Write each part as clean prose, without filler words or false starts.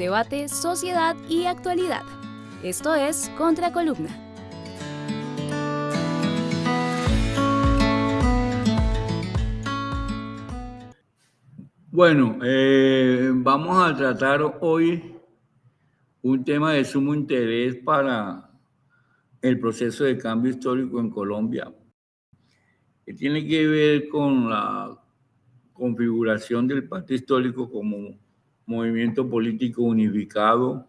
debate, sociedad y actualidad. Esto es Contracolumna. Bueno, vamos a tratar hoy un tema de sumo interés para el proceso de cambio histórico en Colombia, que tiene que ver con la configuración del pacto histórico como movimiento político unificado,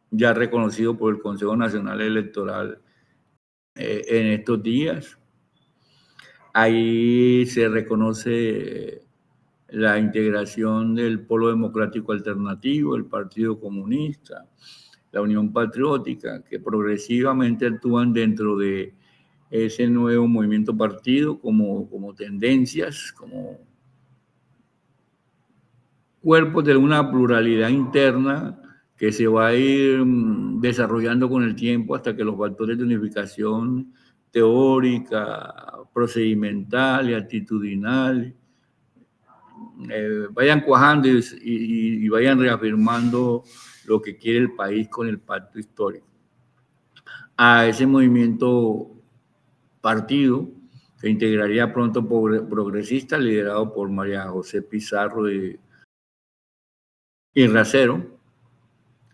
ya reconocido por el Consejo Nacional Electoral en estos días. Ahí se reconoce la integración del Polo Democrático Alternativo, el Partido Comunista, la Unión Patriótica, que progresivamente actúan dentro de ese nuevo movimiento partido como tendencias, como cuerpos de una pluralidad interna que se va a ir desarrollando con el tiempo hasta que los factores de unificación teórica, procedimental y actitudinal vayan cuajando y vayan reafirmando lo que quiere el país con el pacto histórico. A ese movimiento partido que integraría pronto progresista, liderado por María José Pizarro y Racero,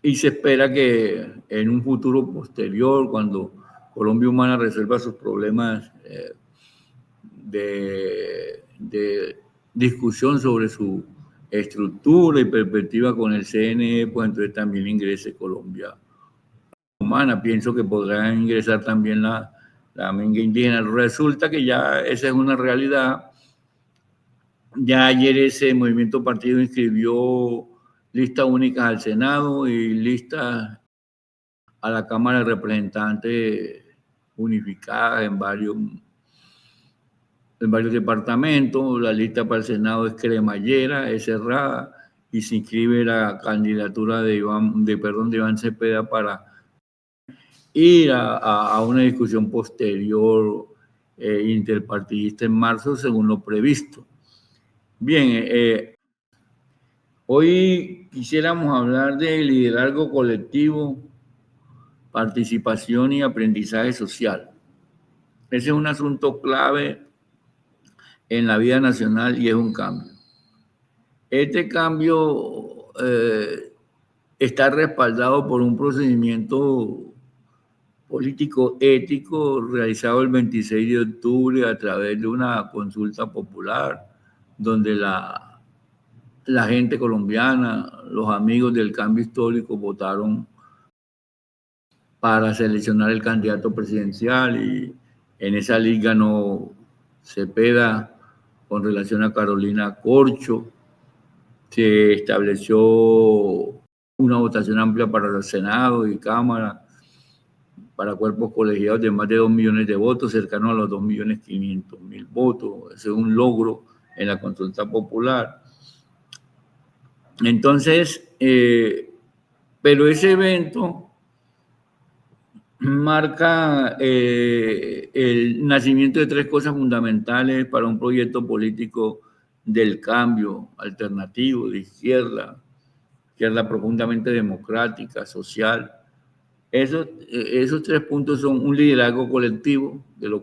y se espera que en un futuro posterior, cuando Colombia Humana resuelva sus problemas de discusión sobre su estructura y perspectiva con el CNE, pues entonces también ingrese Colombia Humana. Pienso que podrán ingresar también la minga indígena. Resulta que ya esa es una realidad. Ya ayer ese movimiento partido inscribió listas únicas al Senado y listas a la Cámara de Representantes unificadas en varios departamentos. La lista para el Senado es cremallera, es cerrada y se inscribe la candidatura de Iván Cepeda para ir a una discusión posterior interpartidista en marzo, según lo previsto. Bien, hoy quisiéramos hablar de liderazgo colectivo, participación y aprendizaje social. Ese es un asunto clave en la vida nacional y es un cambio. Este cambio está respaldado por un procedimiento político ético realizado el 26 de octubre a través de una consulta popular donde la gente colombiana, los amigos del cambio histórico votaron para seleccionar el candidato presidencial y en esa liga ganó Cepeda con relación a Carolina Corcho. Se estableció una votación amplia para el Senado y Cámara, para cuerpos colegiados de más de 2 millones de votos, cercano a los 2.500.000 votos. Ese es un logro en la consulta popular. Entonces, pero ese evento marca el nacimiento de tres cosas fundamentales para un proyecto político del cambio alternativo, de izquierda profundamente democrática, social. Esos tres puntos son un liderazgo colectivo, a lo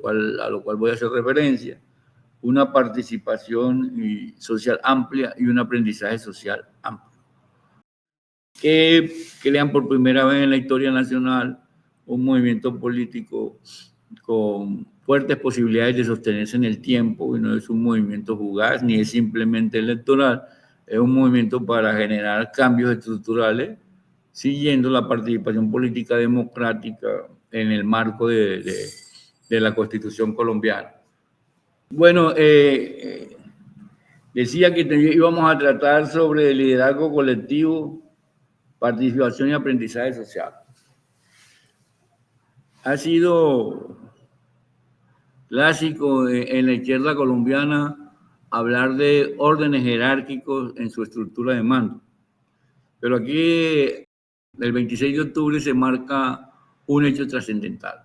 cual voy a hacer referencia, una participación social amplia y un aprendizaje social amplio, que crean por primera vez en la historia nacional un movimiento político con fuertes posibilidades de sostenerse en el tiempo, y no es un movimiento fugaz ni es simplemente electoral, es un movimiento para generar cambios estructurales siguiendo la participación política democrática en el marco de la Constitución colombiana. Bueno, decía que íbamos a tratar sobre el liderazgo colectivo, participación y aprendizaje social. Ha sido clásico en la izquierda colombiana hablar de órdenes jerárquicos en su estructura de mando. Pero aquí, el 26 de octubre, se marca un hecho trascendental.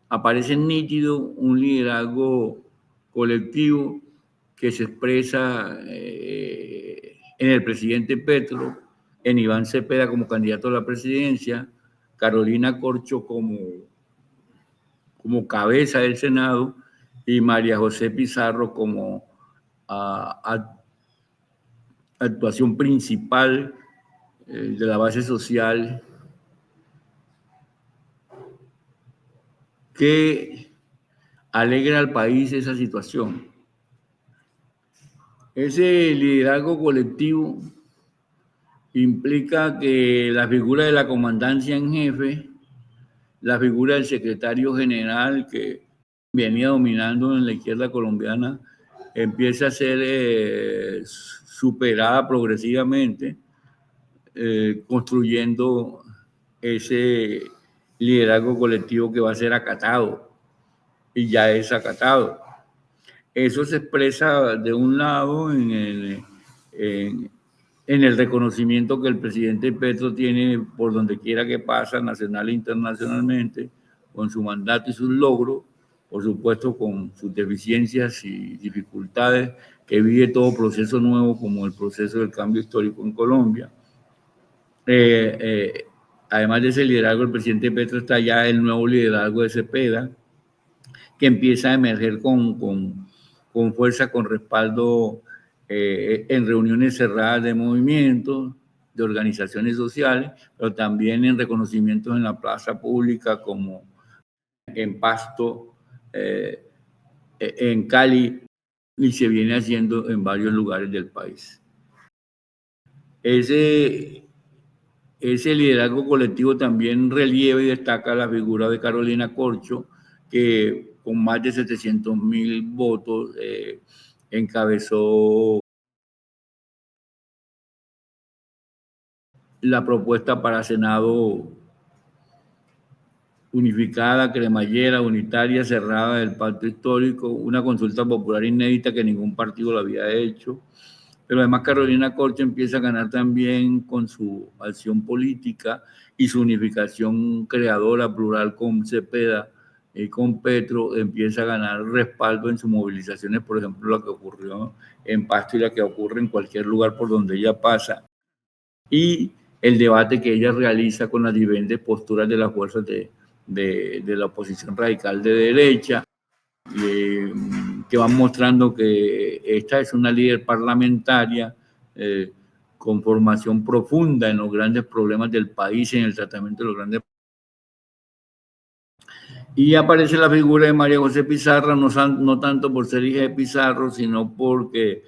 Aparece nítido un liderazgo colectivo que se expresa en el presidente Petro, en Iván Cepeda como candidato a la presidencia, Carolina Corcho como cabeza del Senado y María José Pizarro como actuación principal de la base social que alegra al país esa situación. Ese liderazgo colectivo implica que la figura de la comandancia en jefe, la figura del secretario general que venía dominando en la izquierda colombiana, empieza a ser superada progresivamente, construyendo ese liderazgo colectivo que va a ser acatado y ya es acatado. Eso se expresa de un lado en el reconocimiento que el presidente Petro tiene por donde quiera que pasa, nacional e internacionalmente, con su mandato y sus logros, por supuesto con sus deficiencias y dificultades que vive todo proceso nuevo como el proceso del cambio histórico en Colombia. Además de ese liderazgo, el presidente Petro está ya el nuevo liderazgo de Cepeda, que empieza a emerger con fuerza, con respaldo en reuniones cerradas de movimientos, de organizaciones sociales, pero también en reconocimientos en la plaza pública como en Pasto, en Cali, y se viene haciendo en varios lugares del país. Ese liderazgo colectivo también relieva y destaca la figura de Carolina Corcho, que con más de 700.000 votos encabezó la propuesta para Senado unificada, cremallera, unitaria, cerrada del pacto histórico, una consulta popular inédita que ningún partido lo había hecho. Pero además Carolina Corcho empieza a ganar también con su acción política y su unificación creadora plural con Cepeda y con Petro, empieza a ganar respaldo en sus movilizaciones, por ejemplo, la que ocurrió en Pasto y la que ocurre en cualquier lugar por donde ella pasa, y el debate que ella realiza con las diferentes posturas de las fuerzas de la oposición radical de derecha, que van mostrando que esta es una líder parlamentaria con formación profunda en los grandes problemas del país, en el tratamiento de los grandes problemas. Y aparece la figura de María José Pizarro, no tanto por ser hija de Pizarro, sino porque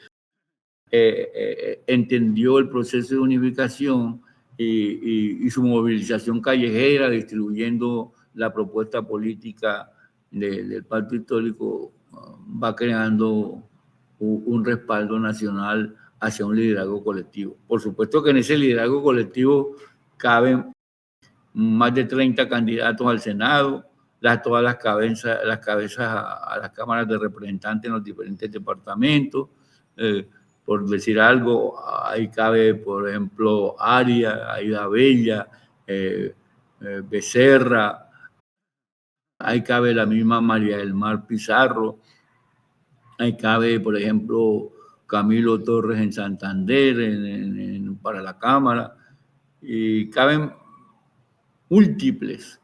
entendió el proceso de unificación y su movilización callejera, distribuyendo la propuesta política del pacto histórico, va creando un respaldo nacional hacia un liderazgo colectivo. Por supuesto que en ese liderazgo colectivo caben más de 30 candidatos al Senado, todas las cabezas a las cámaras de representantes en los diferentes departamentos. Por decir algo, ahí cabe, por ejemplo, Aria, Aida Bella, Becerra, ahí cabe la misma María del Mar Pizarro, ahí cabe, por ejemplo, Camilo Torres en Santander para la Cámara, y caben múltiples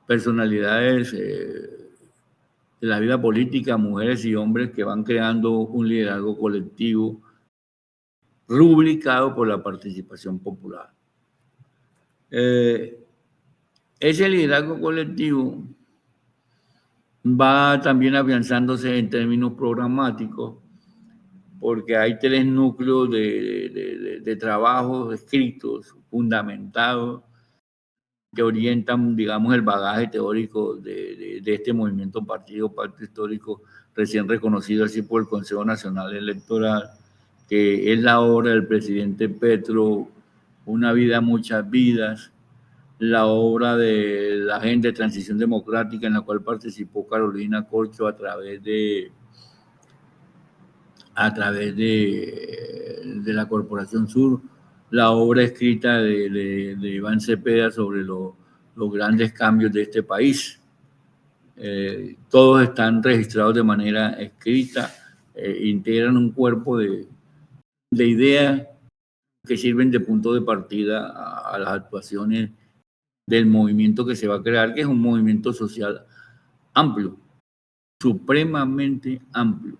personalidades de la vida política, mujeres y hombres que van creando un liderazgo colectivo rubricado por la participación popular. Ese liderazgo colectivo va también afianzándose en términos programáticos, porque hay 3 núcleos de trabajos escritos, fundamentados, que orientan, digamos, el bagaje teórico de este movimiento pacto histórico, recién reconocido así por el Consejo Nacional Electoral, que es la obra del presidente Petro, Una vida, muchas vidas, la obra de la Agenda de Transición Democrática, en la cual participó Carolina Corcho a través de la Corporación Sur, la obra escrita de Iván Cepeda sobre los grandes cambios de este país. Todos están registrados de manera escrita, integran un cuerpo de ideas que sirven de punto de partida a las actuaciones del movimiento que se va a crear, que es un movimiento social amplio, supremamente amplio,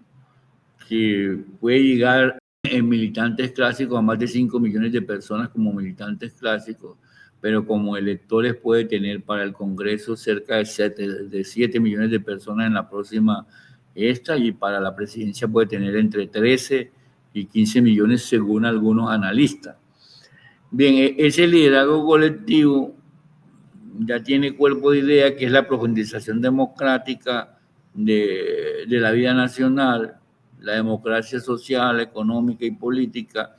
que puede llegar en militantes clásicos a más de 5 millones de personas como militantes clásicos, pero como electores puede tener para el Congreso cerca de 7 millones de personas en la próxima y para la presidencia puede tener entre 13 y 15 millones según algunos analistas. Bien, ese liderazgo colectivo ya tiene cuerpo de idea, que es la profundización democrática de la vida nacional, la democracia social, económica y política,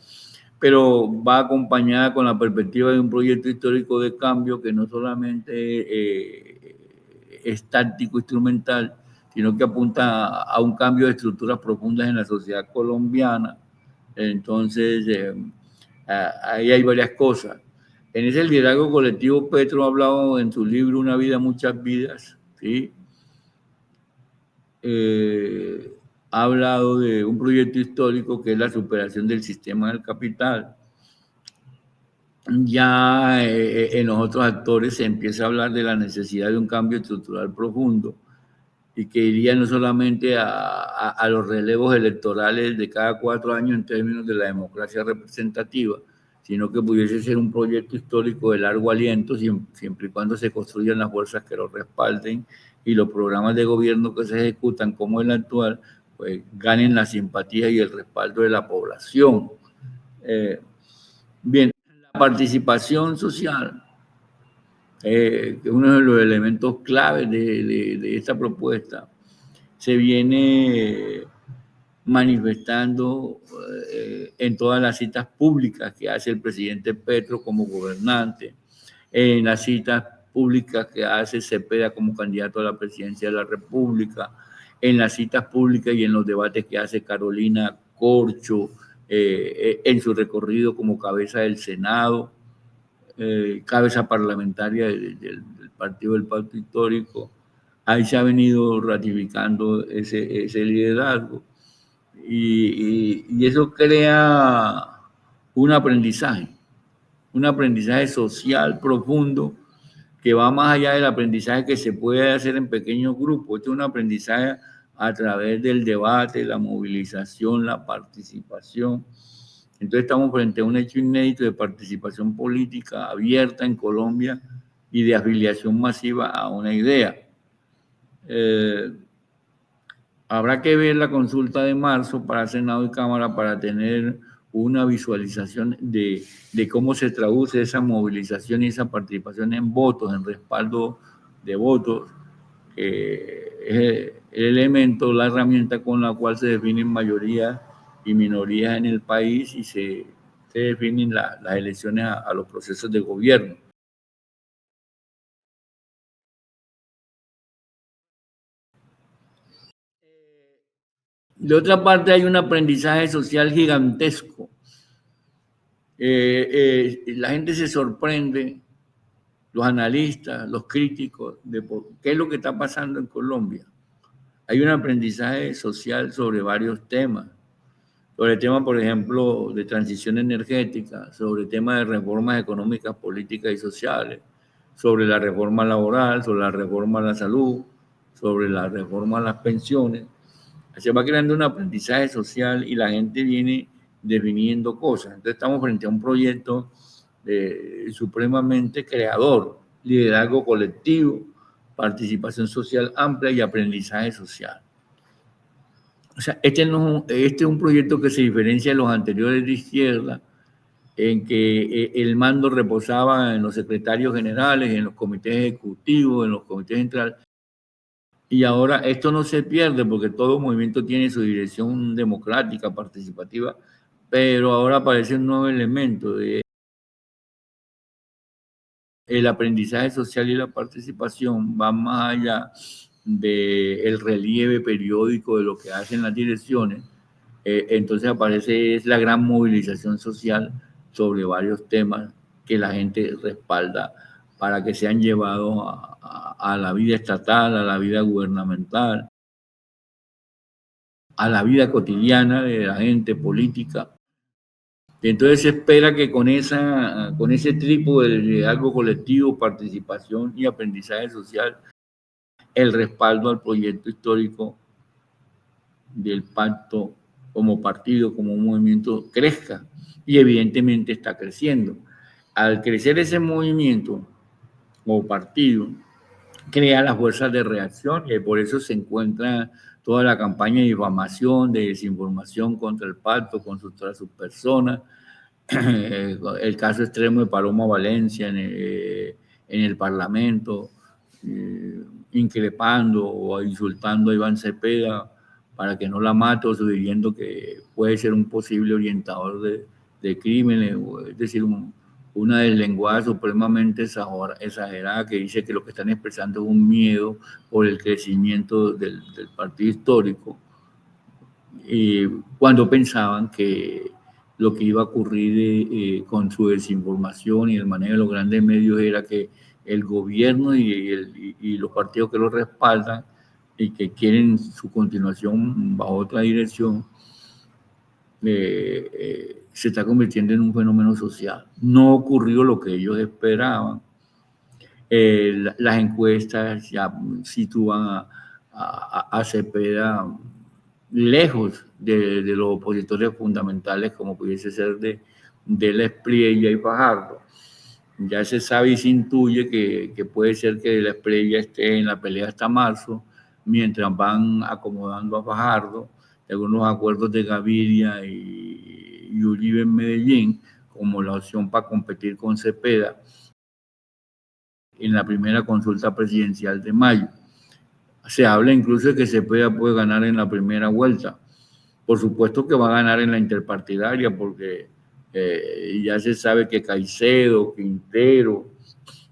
pero va acompañada con la perspectiva de un proyecto histórico de cambio que no solamente es táctico, instrumental, sino que apunta a un cambio de estructuras profundas en la sociedad colombiana. Entonces, ahí hay varias cosas. En ese liderazgo colectivo, Petro ha hablado en su libro Una vida, muchas vidas, ¿sí? Ha hablado de un proyecto histórico que es la superación del sistema del capital. Ya en los otros actores se empieza a hablar de la necesidad de un cambio estructural profundo y que iría no solamente a los relevos electorales de cada 4 años en términos de la democracia representativa, sino que pudiese ser un proyecto histórico de largo aliento, siempre y cuando se construyan las fuerzas que lo respalden y los programas de gobierno que se ejecutan, como el actual, pues ganen la simpatía y el respaldo de la población. Bien, la participación social, que es uno de los elementos claves de esta propuesta, se viene manifestando en todas las citas públicas que hace el presidente Petro como gobernante, en las citas públicas que hace Cepeda como candidato a la presidencia de la República, en las citas públicas y en los debates que hace Carolina Corcho en su recorrido como cabeza del Senado, cabeza parlamentaria del Partido del Pacto Histórico. Ahí se ha venido ratificando ese liderazgo y eso crea un aprendizaje social profundo que va más allá del aprendizaje que se puede hacer en pequeños grupos. Este es un aprendizaje a través del debate, la movilización, la participación. Entonces estamos frente a un hecho inédito de participación política abierta en Colombia y de afiliación masiva a una idea. Habrá que ver la consulta de marzo para Senado y Cámara para tener una visualización de cómo se traduce esa movilización y esa participación en votos, en respaldo de votos, que es el elemento, la herramienta con la cual se definen mayorías y minorías en el país y se definen las elecciones a los procesos de gobierno. De otra parte, hay un aprendizaje social gigantesco. La gente se sorprende, los analistas, los críticos, de qué es lo que está pasando en Colombia. Hay un aprendizaje social sobre varios temas, sobre el tema, por ejemplo, de transición energética, sobre el tema de reformas económicas, políticas y sociales, sobre la reforma laboral, sobre la reforma a la salud, sobre la reforma a las pensiones. Se va creando un aprendizaje social y la gente viene definiendo cosas. Entonces estamos frente a un proyecto supremamente creador, liderazgo colectivo, participación social amplia y aprendizaje social. O sea, este es un proyecto que se diferencia de los anteriores de izquierda, en que el mando reposaba en los secretarios generales, en los comités ejecutivos, en los comités centrales. Y ahora esto no se pierde porque todo movimiento tiene su dirección democrática, participativa, pero ahora aparece un nuevo elemento de el aprendizaje social y la participación va más allá del relieve periódico de lo que hacen las direcciones. Entonces aparece la gran movilización social sobre varios temas que la gente respalda para que sean llevados a la vida estatal, a la vida gubernamental, a la vida cotidiana de la gente política. Entonces se espera que con ese trípode de liderazgo colectivo, participación y aprendizaje social, el respaldo al proyecto histórico del pacto como partido, como un movimiento crezca, y evidentemente está creciendo. Al crecer ese movimiento o partido, crea las fuerzas de reacción y por eso se encuentra toda la campaña de difamación, de desinformación contra el pacto, contra sus personas. El caso extremo de Paloma Valencia en el Parlamento, increpando o insultando a Iván Cepeda para que no la mate o sugiriendo que puede ser un posible orientador de crímenes, es decir, una deslenguada supremamente exagerada que dice que lo que están expresando es un miedo por el crecimiento del partido histórico, cuando pensaban que lo que iba a ocurrir con su desinformación y el manejo de los grandes medios era que el gobierno y los partidos que lo respaldan y que quieren su continuación bajo otra dirección, se está convirtiendo en un fenómeno social. No ocurrió lo que ellos esperaban. Las encuestas ya sitúan a Cepeda lejos de los opositores fundamentales como pudiese ser de la Espriella y Fajardo. Ya se sabe y se intuye que puede ser que la Espriella esté en la pelea hasta marzo, mientras van acomodando a Fajardo, según los acuerdos de Gaviria y Uribe en Medellín, como la opción para competir con Cepeda en la primera consulta presidencial de mayo. Se habla incluso de que Cepeda puede ganar en la primera vuelta. Por supuesto que va a ganar en la interpartidaria porque ya se sabe que Caicedo, Quintero,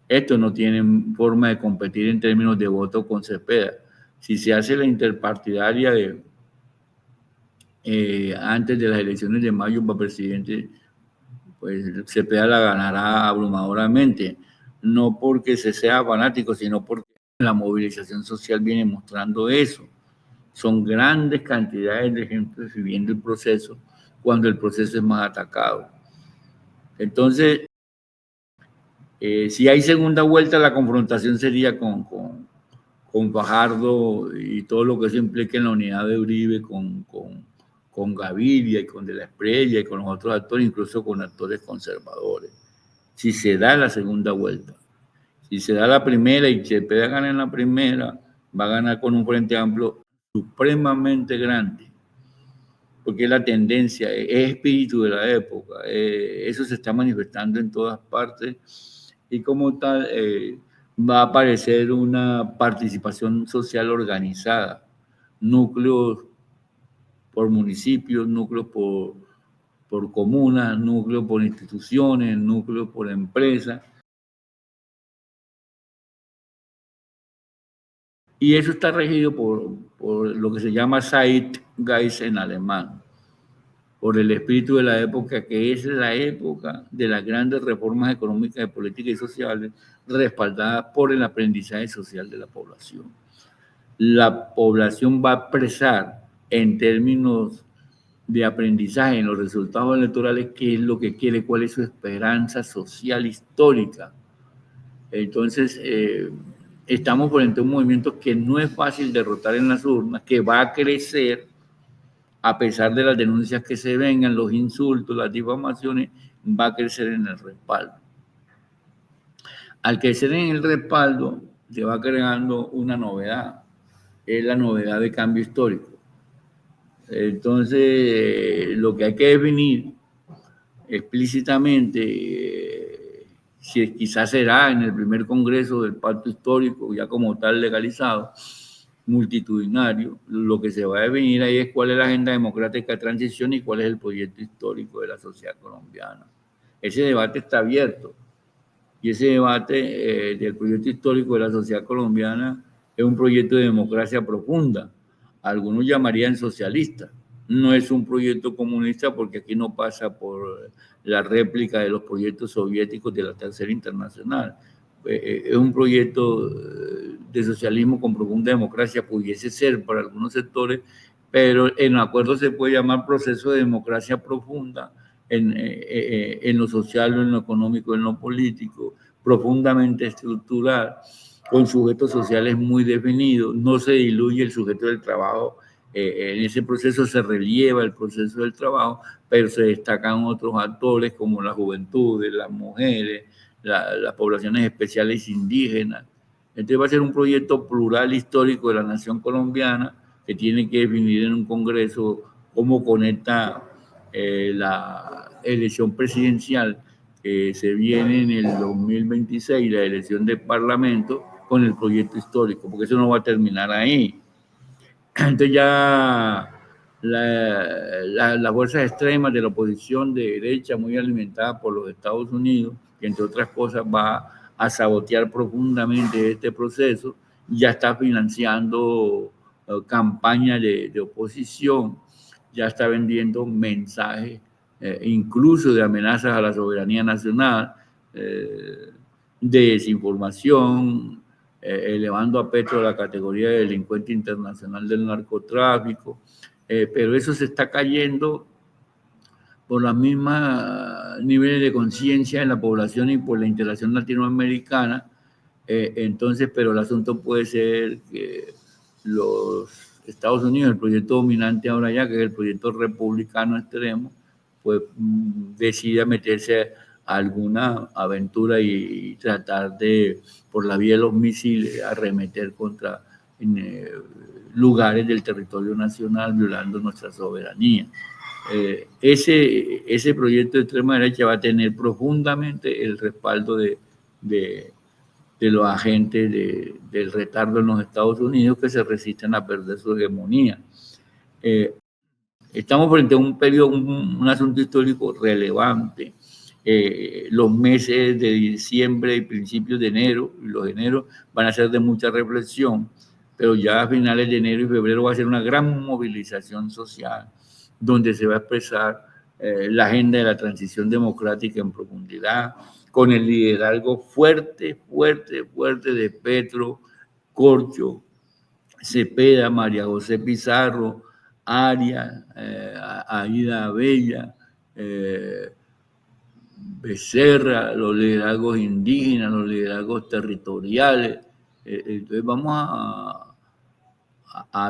estos no tienen forma de competir en términos de voto con Cepeda. Si se hace la interpartidaria antes de las elecciones de mayo para presidente, pues Cepeda la ganará abrumadoramente. No porque se sea fanático, sino porque la movilización social viene mostrando eso. Son grandes cantidades de gente viviendo el proceso cuando el proceso es más atacado. Entonces, si hay segunda vuelta, la confrontación sería con Fajardo y todo lo que eso implica en la unidad de Uribe con Gaviria y con De la Espriella y con los otros actores, incluso con actores conservadores. Si se da la segunda vuelta. Si se da la primera y Cepeda gana en la primera, va a ganar con un frente amplio supremamente grande, porque la tendencia es espíritu de la época, eso se está manifestando en todas partes y como tal va a aparecer una participación social organizada, núcleos por municipios, núcleos por comunas, núcleos por instituciones, núcleos por empresas. Y eso está regido por lo que se llama Zeitgeist en alemán, por el espíritu de la época, que es la época de las grandes reformas económicas, políticas y sociales, respaldadas por el aprendizaje social de la población. La población va a expresar en términos de aprendizaje en los resultados electorales qué es lo que quiere, cuál es su esperanza social histórica. Entonces, estamos frente a un movimiento que no es fácil derrotar en las urnas, que va a crecer a pesar de las denuncias que se vengan, los insultos, las difamaciones, va a crecer en el respaldo. Al crecer en el respaldo, se va creando una novedad, es la novedad de cambio histórico. Entonces, lo que hay que definir explícitamente, si quizás será en el primer congreso del pacto histórico, ya como tal legalizado, multitudinario, lo que se va a definir ahí es cuál es la agenda democrática de transición y cuál es el proyecto histórico de la sociedad colombiana. Ese debate está abierto y ese debate del proyecto histórico de la sociedad colombiana es un proyecto de democracia profunda. Algunos llamarían socialista. No es un proyecto comunista porque aquí no pasa por la réplica de los proyectos soviéticos de la Tercera Internacional. Es un proyecto de socialismo con profunda democracia, pudiese ser para algunos sectores, pero en acuerdo se puede llamar proceso de democracia profunda en lo social, en lo económico, en lo político, profundamente estructural, con sujetos sociales muy definidos. No se diluye el sujeto del trabajo. En ese proceso se relieva el proceso del trabajo, pero se destacan otros actores como la juventud, las mujeres, las poblaciones especiales indígenas. Entonces va a ser un proyecto plural histórico de la nación colombiana que tiene que definir en un congreso cómo conecta la elección presidencial que se viene en el 2026, la elección del Parlamento, con el proyecto histórico, porque eso no va a terminar ahí. Entonces ya las fuerzas extremas de la oposición de derecha, muy alimentada por los Estados Unidos, que entre otras cosas va a sabotear profundamente este proceso, ya está financiando campañas de oposición, ya está vendiendo mensajes, incluso de amenazas a la soberanía nacional, de desinformación, elevando a Petro a la categoría de delincuente internacional del narcotráfico, pero eso se está cayendo por los mismos niveles de conciencia en la población y por la integración latinoamericana. Entonces, pero el asunto puede ser que los Estados Unidos, el proyecto dominante ahora ya, que es el proyecto republicano extremo, pues decida meterse a alguna aventura y tratar de, por la vía de los misiles, arremeter contra lugares del territorio nacional, violando nuestra soberanía. Ese proyecto de extrema derecha va a tener profundamente el respaldo de los agentes del retardo en los Estados Unidos, que se resisten a perder su hegemonía. Estamos frente a un periodo, un asunto histórico relevante. Los meses de diciembre y principios de enero, y los de enero van a ser de mucha reflexión, pero ya a finales de enero y febrero va a ser una gran movilización social, donde se va a expresar la agenda de la transición democrática en profundidad, con el liderazgo fuerte de Petro, Corcho, Cepeda, María José Pizarro, Arias, Aida Bella, Becerra, los liderazgos indígenas, los liderazgos territoriales. Entonces vamos a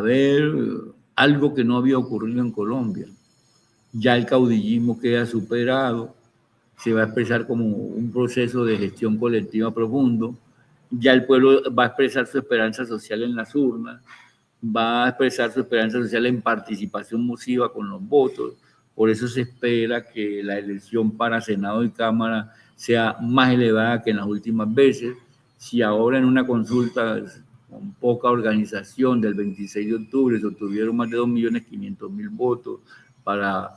ver algo que no había ocurrido en Colombia. Ya el caudillismo queda superado, se va a expresar como un proceso de gestión colectiva profundo. Ya el pueblo va a expresar su esperanza social en las urnas, va a expresar su esperanza social en participación masiva con los votos. Por eso se espera que la elección para Senado y Cámara sea más elevada que en las últimas veces. Si ahora en una consulta con poca organización del 26 de octubre se obtuvieron más de 2.500.000 votos para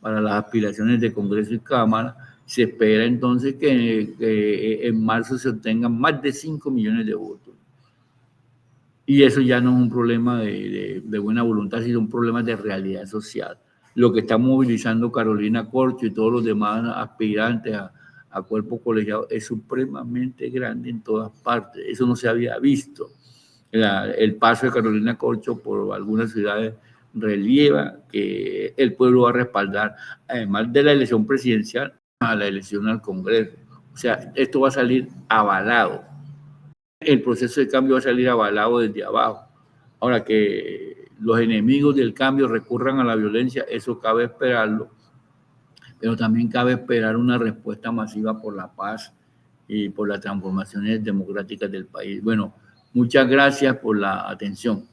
las aspiraciones de Congreso y Cámara, se espera entonces que en marzo se obtengan más de 5 millones de votos. Y eso ya no es un problema de buena voluntad, sino un problema de realidad social. Lo que está movilizando Carolina Corcho y todos los demás aspirantes a cuerpo colegiado es supremamente grande en todas partes. Eso no se había visto. El paso de Carolina Corcho por algunas ciudades relieva que el pueblo va a respaldar, además de la elección presidencial, a la elección al Congreso. O sea, esto va a salir avalado. El proceso de cambio va a salir avalado desde abajo. Ahora, que los enemigos del cambio recurran a la violencia, eso cabe esperarlo, pero también cabe esperar una respuesta masiva por la paz y por las transformaciones democráticas del país. Bueno, muchas gracias por la atención.